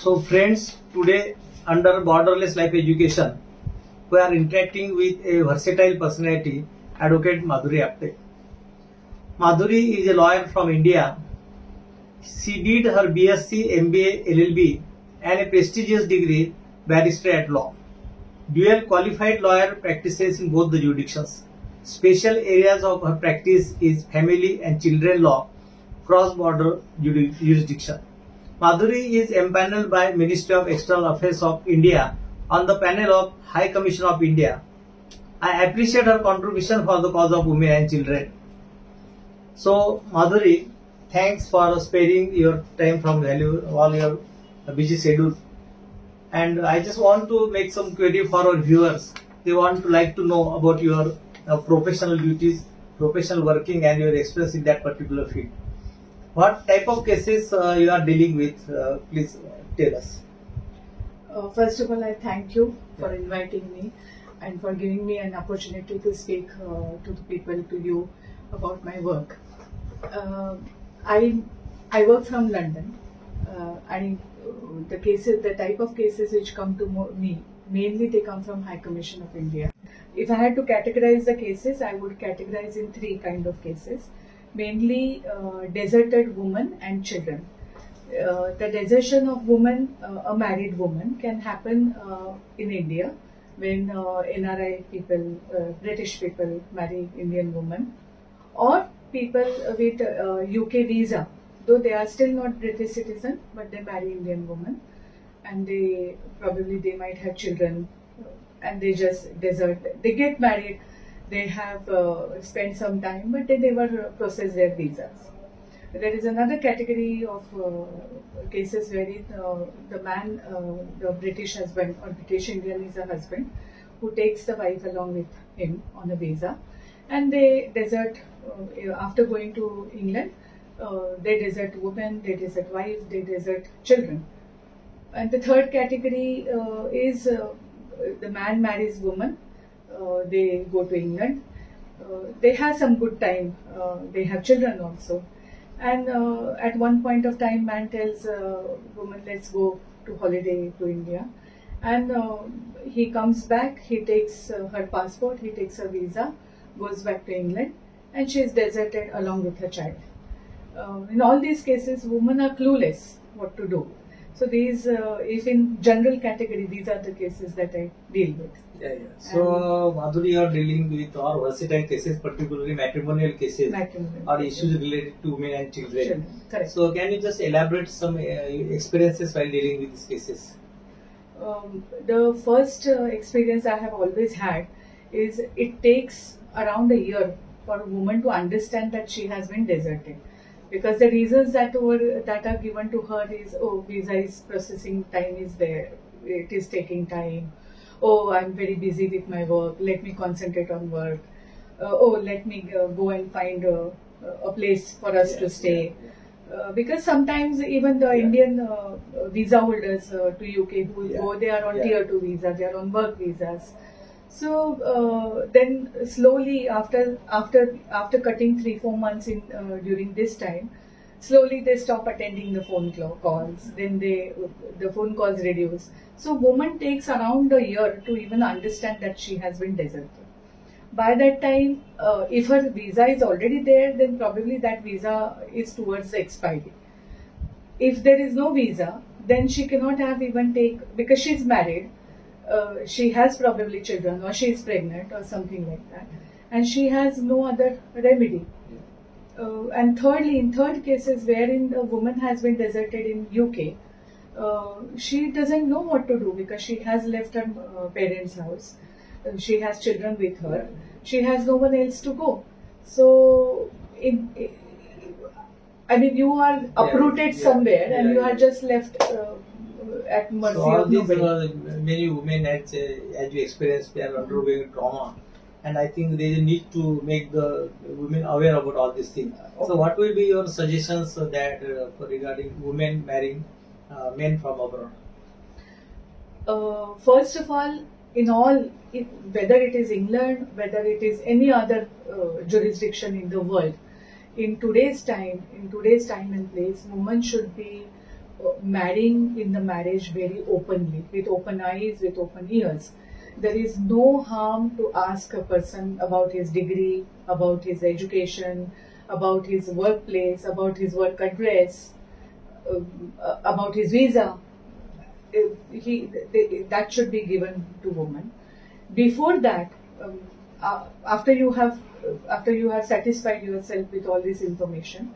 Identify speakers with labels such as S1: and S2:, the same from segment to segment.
S1: So friends, today under Borderless Life Education, we are interacting with a versatile personality, Advocate Madhuri Apte. Madhuri is a lawyer from India. She did her BSc, MBA, LLB and a prestigious degree, barrister at law. Dual qualified lawyer practices in both the jurisdictions. Special areas of her practice is family and children law, cross-border jurisdiction. Madhuri is empaneled by Ministry of External Affairs of India on the panel of High Commission of India. I appreciate her contribution for the cause of women and children. So Madhuri, thanks for sparing your time from all your busy schedule. And I just want to make some query for our viewers. They want to like to know about your professional duties, professional working and your experience in that particular field. What type of cases you are dealing with? Please tell us.
S2: First of all, I thank you for inviting me and for giving me an opportunity to speak to the people, to you, about my work. I work from London, and the type of cases which come to me, mainly they come from High Commission of India. If I had to categorize the cases, I would categorize in three kind of cases. Mainly deserted women and children. The desertion of women, a married woman, can happen in India when NRI people, British people marry Indian women, or people with UK visa, though they are still not British citizen, but they marry Indian women, and they might have children, and they just desert. They get married. They have spent some time, but they never process their visas. There is another category of cases wherein the man, the British husband or British Indian is a husband who takes the wife along with him on a visa, and they desert after going to England. They desert women, they desert wife, they desert children. And the third category is the man marries woman. They go to England, they have some good time, they have children also, and at one point of time man tells woman, let's go to holiday to India, and he comes back, he takes her passport, he takes her visa, goes back to England, and she is deserted along with her child. In all these cases, women are clueless what to do. So these, if in general category, these are the cases that I deal with.
S1: Yeah. So Madhuri, you are dealing with all versatile cases, particularly matrimonial cases, or issues related to women and children.
S2: Correct.
S1: So can you just elaborate some experiences while dealing with these cases?
S2: The first experience I have always had is it takes around a year for a woman to understand that she has been deserted. Because the reasons that are given to her is, oh, visa is processing time is there, it is taking time. Oh, I'm very busy with my work, let me concentrate on work. Oh, let me go and find a place for us to stay. Because sometimes even the Indian visa holders to UK who go, they are on tier 2 visa, they are on work visas. So then slowly after cutting 3-4 months in during this time, slowly they stop attending the phone calls. Then the phone calls reduce. So woman takes around a year to even understand that she has been deserted. By that time, if her visa is already there, then probably that visa is towards the expiry. If there is no visa, then she cannot have even because she is married. She has probably children, or she is pregnant or something like that, and she has no other remedy. And thirdly, in third cases wherein the woman has been deserted in UK, she doesn't know what to do because she has left her parents' house, she has children with her, she has no one else to go. So I mean, you are uprooted somewhere and you are just left at mercy of nobody.
S1: Many women, as you experienced, they are undergoing trauma, and I think they need to make the women aware about all these things. So what will be your suggestions that regarding women marrying men from abroad?
S2: First of all, whether it is England, whether it is any other jurisdiction in the world, in today's time and place, women should be marrying in the marriage very openly, with open eyes, with open ears. There is no harm to ask a person about his degree, about his education, about his workplace, about his work address, about his visa. That should be given to women. Before that, after you have satisfied yourself with all this information,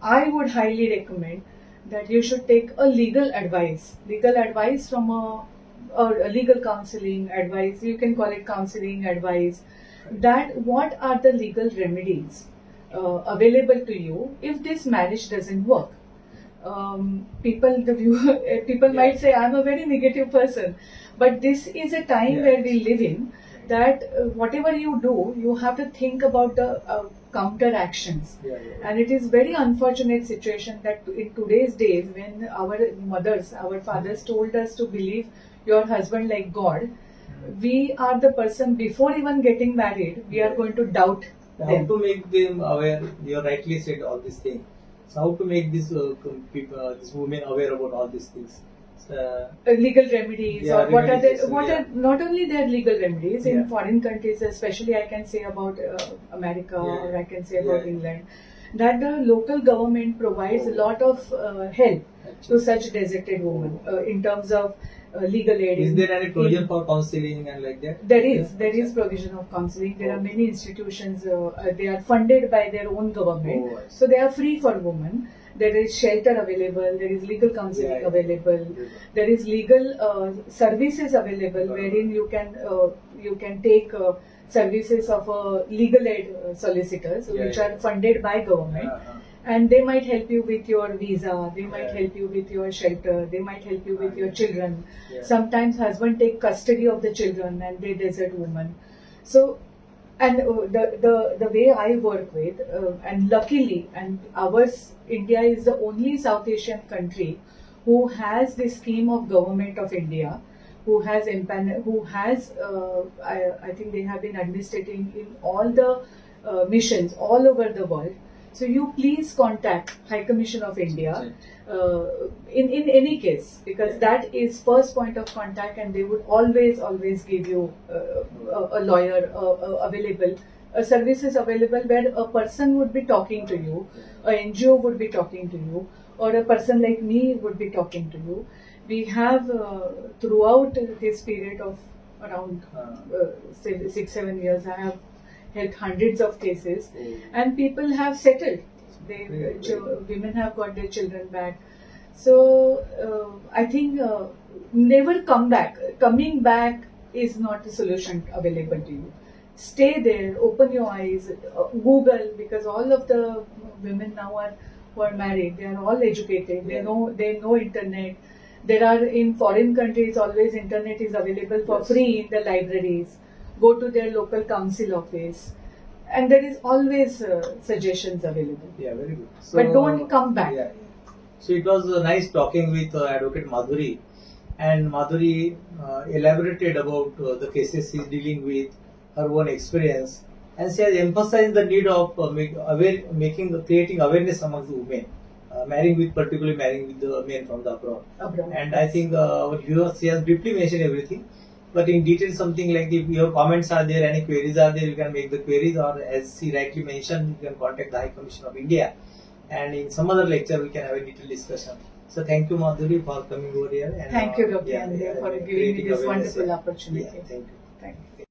S2: I would highly recommend that you should take a legal advice from a legal counseling advice. You can call it counseling advice. That what are the legal remedies available to you if this marriage doesn't work. People might say I'm a very negative person, but this is a time where we live in, that whatever you do, you have to think about the counter actions. And it is very unfortunate situation that in today's days, when our mothers, our fathers told us to believe your husband like God, we are the person, before even getting married, we are going to doubt
S1: How
S2: them.
S1: to make them aware? You rightly said all these things. So how to make these these women aware about all these things?
S2: Legal remedies,
S1: Yeah,
S2: or what are
S1: remedies,
S2: the, what
S1: yeah.
S2: are not only their legal remedies in
S1: Yeah.
S2: foreign countries, especially I can say about America,
S1: Yeah.
S2: or I can say about
S1: Yeah.
S2: England, that the local government provides a lot of help to such deserted women in terms of legal aid.
S1: Is there any provision for counseling and like that?
S2: There is provision of counseling. There are many institutions, they are funded by their own government,
S1: Oh, I see.
S2: so they are free for women. There is shelter available, there is legal counseling available, there is legal services available, wherein you can take services of legal aid solicitors, which are funded by government. And they might help you with your visa, they might help you with your shelter, they might help you with your children. Sometimes husband take custody of the children and they desert woman. So, and the way I work with, and luckily, and ours, India is the only South Asian country who has this scheme of Government of India, who has I think they have been administrating in all the missions all over the world. So you please contact High Commission of India in any case, because that is first point of contact, and they would always give you a lawyer available, services available, where a person would be talking to you, a NGO would be talking to you, or a person like me would be talking to you. We have throughout this period of around 6-7 years, I have helped hundreds of cases, and people have settled. Women have got their children back. So I think never come back. Coming back is not a solution available to you. Stay there, open your eyes, Google, because all of the women now who are married, they are all educated. They know internet. There are, in foreign countries, always internet is available for free in the libraries. Go to their local council office, and there is always suggestions available.
S1: Yeah, very good. So,
S2: But don't come back.
S1: Yeah. So it was nice talking with Advocate Madhuri, and Madhuri elaborated about the cases she is dealing with, her own experience, and she has emphasized the need of creating awareness among the women, particularly marrying with the men from the abroad. And I think our viewers, she has briefly mentioned everything. But in detail, something like if your comments are there, any queries are there, you can make the queries, or as she rightly mentioned, you can contact the High Commission of India. And in some other lecture, we can have a detailed discussion. So thank you, Madhuri, for coming over here. And,
S2: Thank you, Dr. Andrea, for giving me this wonderful opportunity.
S1: Yeah, thank you.
S2: Thank you.